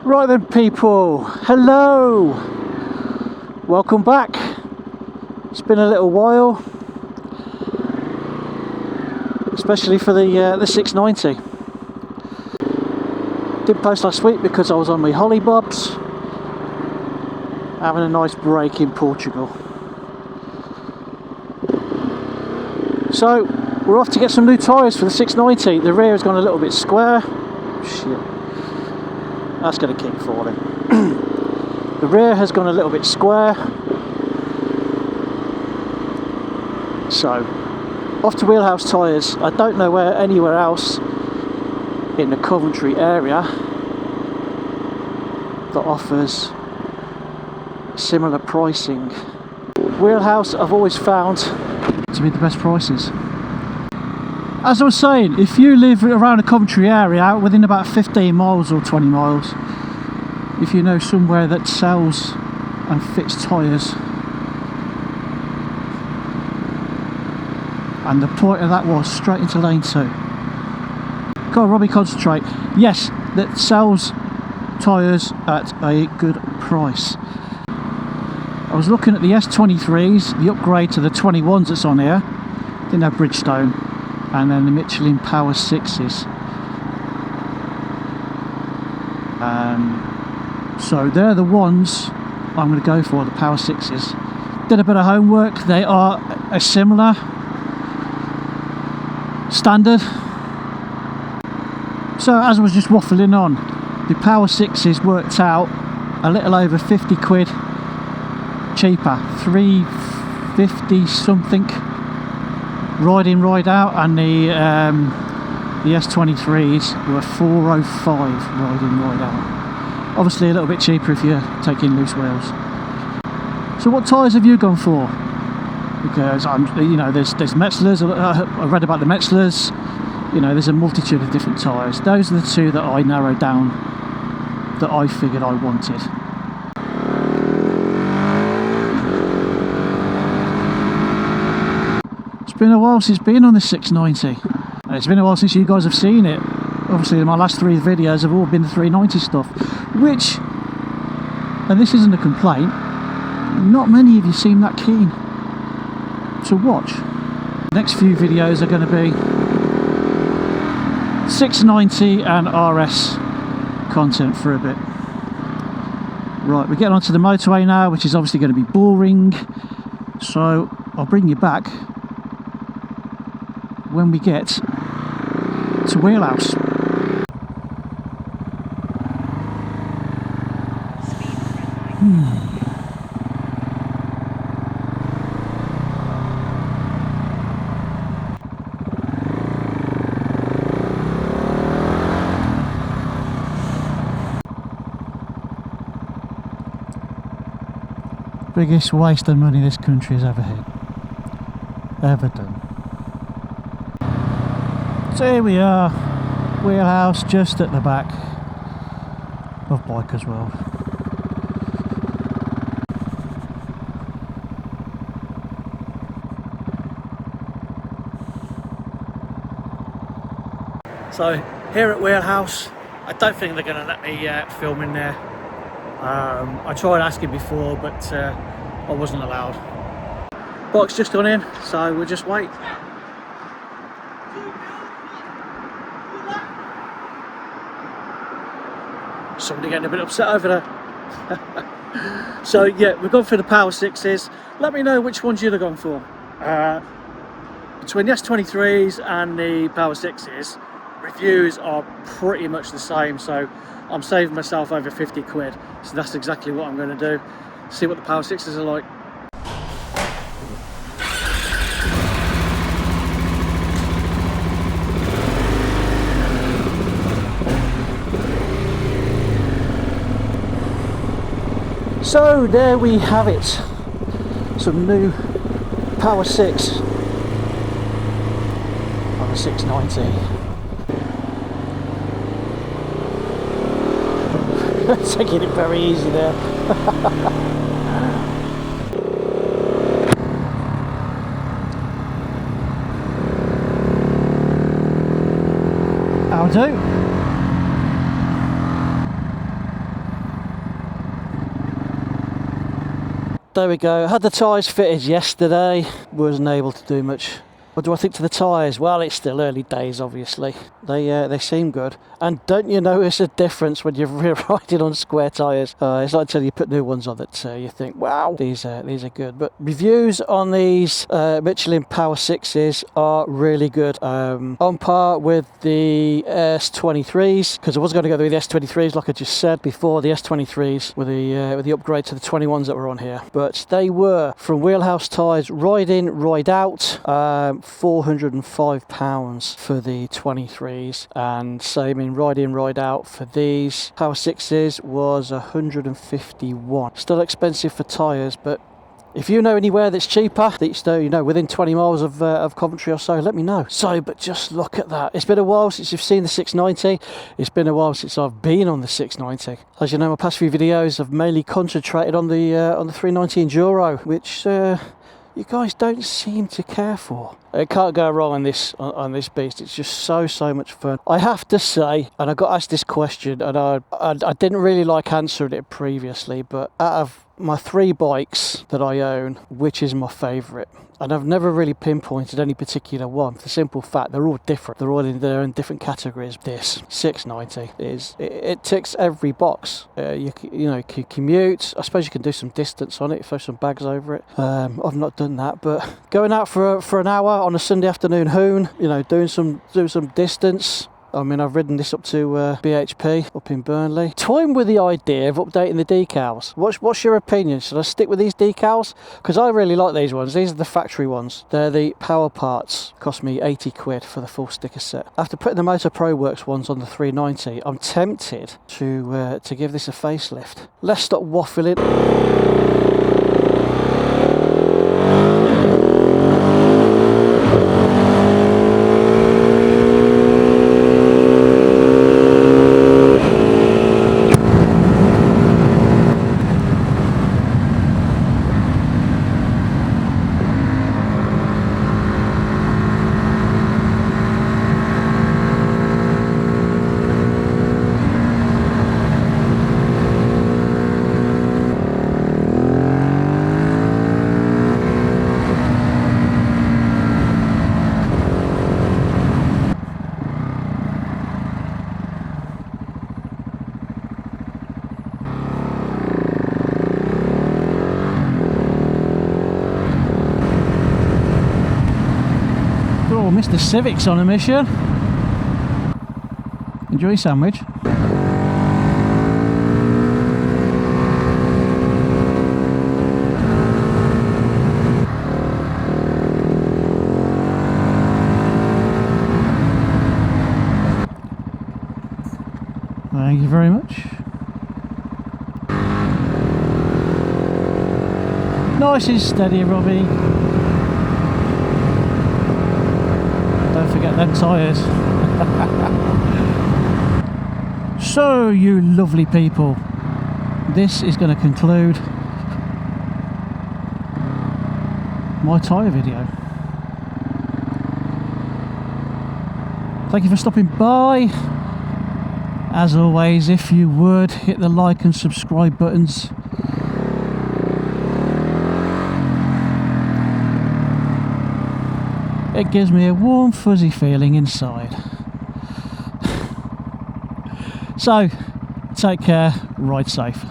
Right then people, hello, welcome back. It's been a little while, especially for the 690. Didn't post last week because I was on my holly bobs, having a nice break in Portugal. So we're off to get some new tyres for the 690. The rear has gone a little bit square. Shit. That's going to keep falling. The rear has gone a little bit square. So, off to Wheelhouse Tyres. I don't know anywhere else in the Coventry area that offers similar pricing. Wheelhouse I've always found to be the best prices. As I was saying, if you live around the Coventry area, within about 15 miles or 20 miles, if you know somewhere that sells and fits tyres, and the point of that was straight into lane 2. Go on, Robbie, concentrate. Yes, that sells tyres at a good price. I was looking at the S23s, the upgrade to the 21s that's on here. Didn't have Bridgestone. And then the Michelin Power 6s. So they're the ones I'm going to go for, the Power 6s. Did a bit of homework. They are a similar standard. So as I was just waffling on, the Power 6s worked out a little over 50 quid cheaper, 350 something. Ride in, ride out, and the S23s were 405 ride in, ride out. Obviously a little bit cheaper if you're taking loose wheels. So what tyres have you gone for? Because there's Metzlers. I read about the Metzlers. You know, there's a multitude of different tyres. Those are the two that I narrowed down that I figured I wanted. It's been a while since being on the 690, and it's been a while since you guys have seen it. Obviously my last 3 videos have all been the 390 stuff, which, and this isn't a complaint, not many of you seem that keen to watch. The next few videos are going to be 690 and RS content for a bit. Right, we're getting onto the motorway now, which is obviously going to be boring, so I'll bring you back when we get to Wheelhouse. Biggest waste of money this country has ever done. So here we are, Wheelhouse, just at the back of Bikers World. So here at Wheelhouse, I don't think they're going to let me film in there. I tried asking before, but I wasn't allowed. Bike's just gone in, so we'll just wait. Somebody getting a bit upset over there. So yeah, we've gone for the Power 6s. Let me know which ones you'd have gone for. Between the S23s and the Power 6s, reviews are pretty much the same, so I'm saving myself over 50 quid. So that's exactly what I'm going to do. See what the Power 6s are like. So there we have it, some new Power 6 on a 690. Taking it very easy there. How do? there we go. Had the tyres fitted yesterday. Wasn't able to do much. What do I think to the tyres? Well, it's still early days, obviously. They seem good. And don't you notice a difference when you're riding on square tyres? It's like until you put new ones on that you think, wow, these are good. But reviews on these Michelin Power 6s are really good. On par with the S23s, because I was going to go with the S23s, like I just said before. The S23s with the upgrade to the 21s that were on here. But they were from Wheelhouse Tyres, ride in, ride out. £405 for the 23s, and same in ride in, ride out for these Power 6s was 151. Still expensive for tyres, but if you know anywhere that's cheaper, that's, you know, within 20 miles of Coventry or so, let me know. So, but just look at that. It's been a while since you've seen the 690. It's been a while since I've been on the 690. As you know, my past few videos I've mainly concentrated on the 390 Enduro, which you guys don't seem to care for. It can't go wrong on this beast. It's just so much fun. I have to say, and I got asked this question, and I didn't really like answering it previously, but out of my 3 bikes that I own, which is my favourite? And I've never really pinpointed any particular one, for the simple fact they're all different. They're all in their own different categories. This 690 it ticks every box. You know, can commute. I suppose you can do some distance on it, throw some bags over it. I've not done that, but going out for an hour on a Sunday afternoon hoon, you know, doing some distance. I mean, I've ridden this up to BHP up in Burnley. Toying with the idea of updating the decals. What's your opinion? Should I stick with these decals? Because I really like these ones. These are the factory ones. They're the Power Parts. Cost me 80 quid for the full sticker set. After putting the Motor Pro Works ones on the 390, I'm tempted to give this a facelift. Let's stop waffling. Mr. Civic's on a mission. Enjoy your sandwich. Thank you very much. Nice and steady, Robbie. Don't forget them tyres. So, you lovely people, this is going to conclude my tyre video. Thank you for stopping by. As always, if you would, hit the like and subscribe buttons. It gives me a warm, fuzzy feeling inside. So, take care, ride safe.